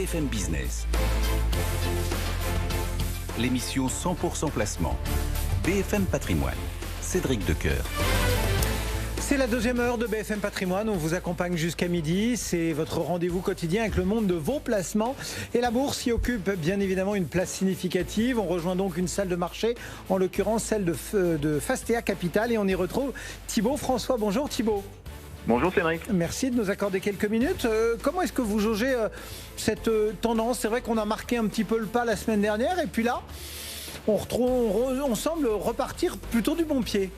BFM Business. L'émission 100% placement. BFM Patrimoine. Cédric Decoeur. C'est la deuxième heure de BFM Patrimoine. On vous accompagne jusqu'à midi. C'est votre rendez-vous quotidien avec le monde de vos placements. Et la bourse y occupe bien évidemment une place significative. On rejoint donc une salle de marché, en l'occurrence celle de Fastea Capital. Et on y retrouve Thibaut François. Bonjour Thibaut. Bonjour Cédric. Merci de nous accorder quelques minutes. Comment est-ce que vous jaugez cette tendance? C'est vrai qu'on a marqué un petit peu le pas la semaine dernière. Et puis là, on semble repartir plutôt du bon pied.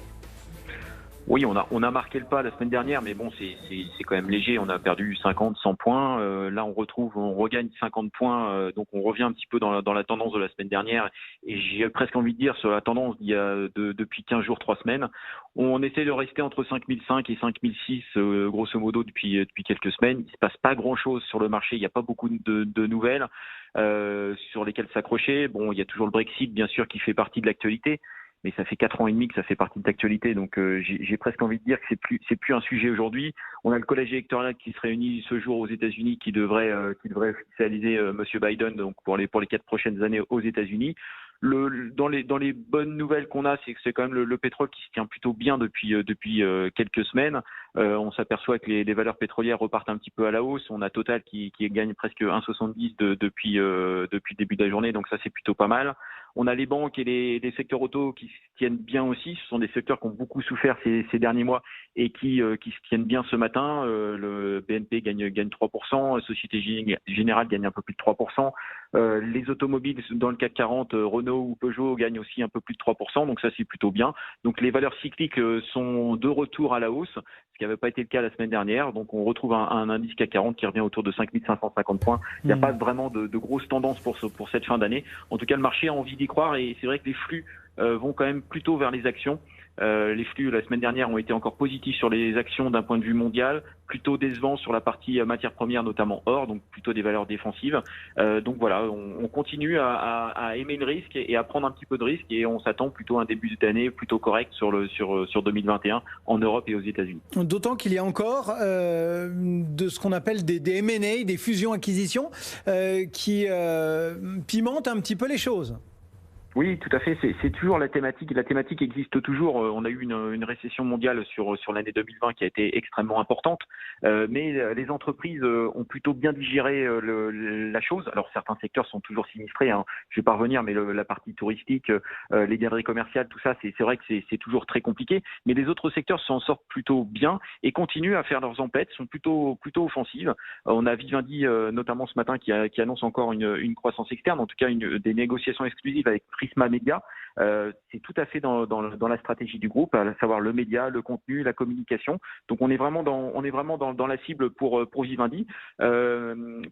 Oui, on a marqué le pas la semaine dernière, mais bon, c'est quand même léger. On a perdu 50, 100 points. Là, on regagne 50 points. Donc, on revient un petit peu dans la tendance de la semaine dernière. Et j'ai presque envie de dire sur la tendance d'il y a depuis 15 jours, 3 semaines. On essaie de rester entre 5005 et 5006, grosso modo, depuis quelques semaines. Il se passe pas grand-chose sur le marché. Il n'y a pas beaucoup de nouvelles sur lesquelles s'accrocher. Bon, il y a toujours le Brexit, bien sûr, qui fait partie de l'actualité. Mais ça fait 4 ans et demi que ça fait partie de l'actualité, donc j'ai presque envie de dire que c'est plus un sujet aujourd'hui. On a le collège électoral qui se réunit ce jour aux États-Unis, qui devrait officialiser Monsieur Biden, donc pour les 4 prochaines années aux États-Unis. Dans les bonnes nouvelles qu'on a, c'est que c'est quand même le pétrole qui se tient plutôt bien depuis quelques semaines. On s'aperçoit que les valeurs pétrolières repartent un petit peu à la hausse. On a Total qui gagne presque 1,70 depuis le début de la journée, donc ça c'est plutôt pas mal. On a les banques et les secteurs auto qui se tiennent bien aussi. Ce sont des secteurs qui ont beaucoup souffert ces derniers mois et qui se tiennent bien ce matin. Le BNP gagne 3%, Société Générale gagne un peu plus de 3%. Les automobiles dans le CAC 40, Renault ou Peugeot gagnent aussi un peu plus de 3%, donc ça c'est plutôt bien. Donc les valeurs cycliques sont de retour à la hausse, ce qui n'avait pas été le cas la semaine dernière. Donc on retrouve un indice CAC 40 qui revient autour de 5550 points. Il n'y a pas vraiment de grosse tendance pour cette fin d'année. En tout cas, le marché a envie d'y croire et c'est vrai que les flux vont quand même plutôt vers les actions. Les flux la semaine dernière ont été encore positifs sur les actions d'un point de vue mondial, plutôt décevants sur la partie matières premières, notamment or, donc plutôt des valeurs défensives. Donc voilà, on continue à aimer le risque et à prendre un petit peu de risque et on s'attend plutôt à un début d'année plutôt correct sur 2021 en Europe et aux États-Unis. D'autant qu'il y a encore de ce qu'on appelle des M&A, des fusions-acquisitions qui pimentent un petit peu les choses. Oui, tout à fait. C'est toujours la thématique. La thématique existe toujours. On a eu une récession mondiale sur l'année 2020 qui a été extrêmement importante. Mais les entreprises ont plutôt bien digéré la chose. Alors certains secteurs sont toujours sinistrés. Hein. Je vais pas revenir, mais la partie touristique, les galeries commerciales, tout ça, c'est vrai que c'est toujours très compliqué. Mais les autres secteurs s'en sortent plutôt bien et continuent à faire leurs emplettes, sont plutôt offensives. On a Vivendi notamment ce matin qui annonce encore une croissance externe, en tout cas des négociations exclusives avec Prisma Media. C'est tout à fait dans la stratégie du groupe, à savoir le média, le contenu, la communication. Donc on est vraiment dans la cible pour Vivendi.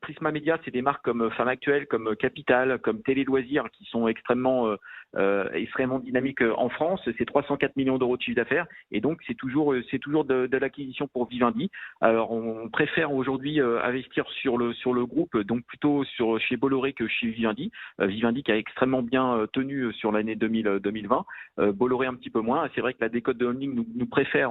Prisma Media, c'est des marques comme Femme Actuelle, comme Capital, comme Télé Loisirs qui sont extrêmement dynamiques en France. C'est 304 millions d'euros de chiffre d'affaires et donc c'est toujours de l'acquisition pour Vivendi. Alors on préfère aujourd'hui investir sur le groupe, donc plutôt chez Bolloré que chez Vivendi. Vivendi qui a extrêmement bien tenu sur l'année 2020, Bolloré un petit peu moins. C'est vrai que la décote de holding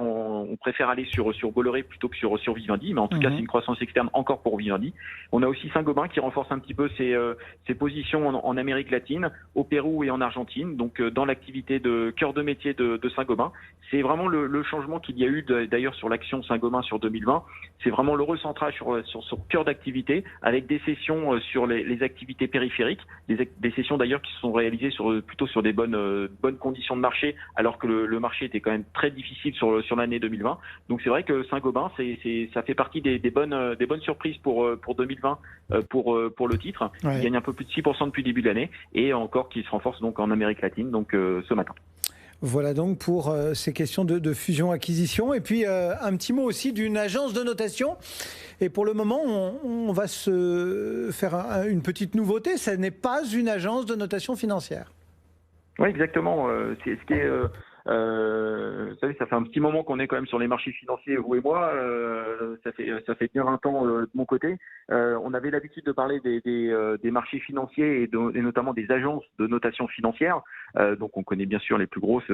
on préfère aller sur Bolloré plutôt que sur Vivendi, mais en tout cas c'est une croissance externe encore pour Vivendi. On a aussi Saint-Gobain qui renforce un petit peu ses positions en Amérique latine, au Pérou et en Argentine, donc dans l'activité de cœur de métier de Saint-Gobain. C'est vraiment le changement qu'il y a eu d'ailleurs sur l'action Saint-Gobain sur 2020. C'est vraiment le recentrage sur son cœur d'activité avec des sessions sur les activités périphériques, des sessions d'ailleurs qui se sont réalisées plutôt sur des bonnes conditions de marché, alors que le marché était quand même très difficile sur l'année 2020. Donc c'est vrai que Saint-Gobain, ça fait partie des bonnes surprises pour 2020 pour le titre. Ouais. Il gagne un peu plus de 6% depuis le début de l'année et encore qui se renforce donc en Amérique latine, donc ce matin. Voilà donc pour ces questions de fusion-acquisition. Et puis un petit mot aussi d'une agence de notation. Et pour le moment, on va se faire une petite nouveauté. Ce n'est pas une agence de notation financière. Oui, exactement. C'est ce qui est Vous savez, ça fait un petit moment qu'on est quand même sur les marchés financiers, vous et moi. Ça fait bien 20 ans de mon côté. On avait l'habitude de parler des marchés financiers et notamment des agences de notation financière. Donc on connaît bien sûr les plus grosses,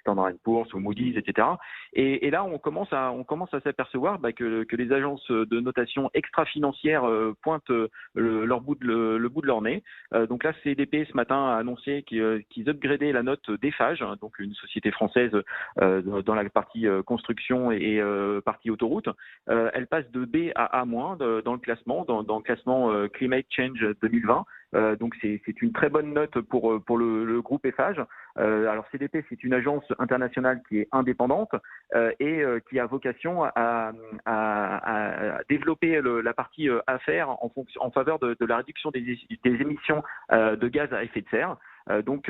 Standard & Poor's ou Moody's, etc. Et là, on commence à s'apercevoir que les agences de notation extra-financière pointent le bout de leur nez. Donc là, CDP ce matin a annoncé qu'ils upgradaient la note d'Eiffage, donc une société française dans la partie construction et partie autoroute. Elle passe de B à A- dans le classement, dans le classement Climate Change 2020. Donc c'est une très bonne note pour le groupe Eiffage. Alors CDP, c'est une agence internationale qui est indépendante et qui a vocation à développer la partie affaires en faveur de la réduction des émissions de gaz à effet de serre. Donc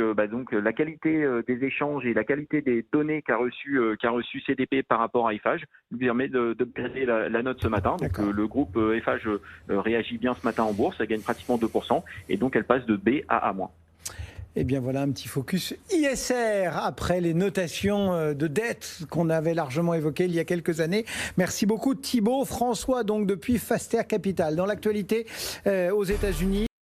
la qualité des échanges et la qualité des données qu'a reçu CDP par rapport à Eiffage nous permet d'upgrader la note ce matin. Donc le groupe Eiffage réagit bien ce matin en bourse, elle gagne pratiquement 2% et donc elle passe de B à A-. Eh bien voilà un petit focus ISR après les notations de dette qu'on avait largement évoquées il y a quelques années. Merci beaucoup Thibaut. François donc depuis Faster Capital. Dans l'actualité aux États-Unis.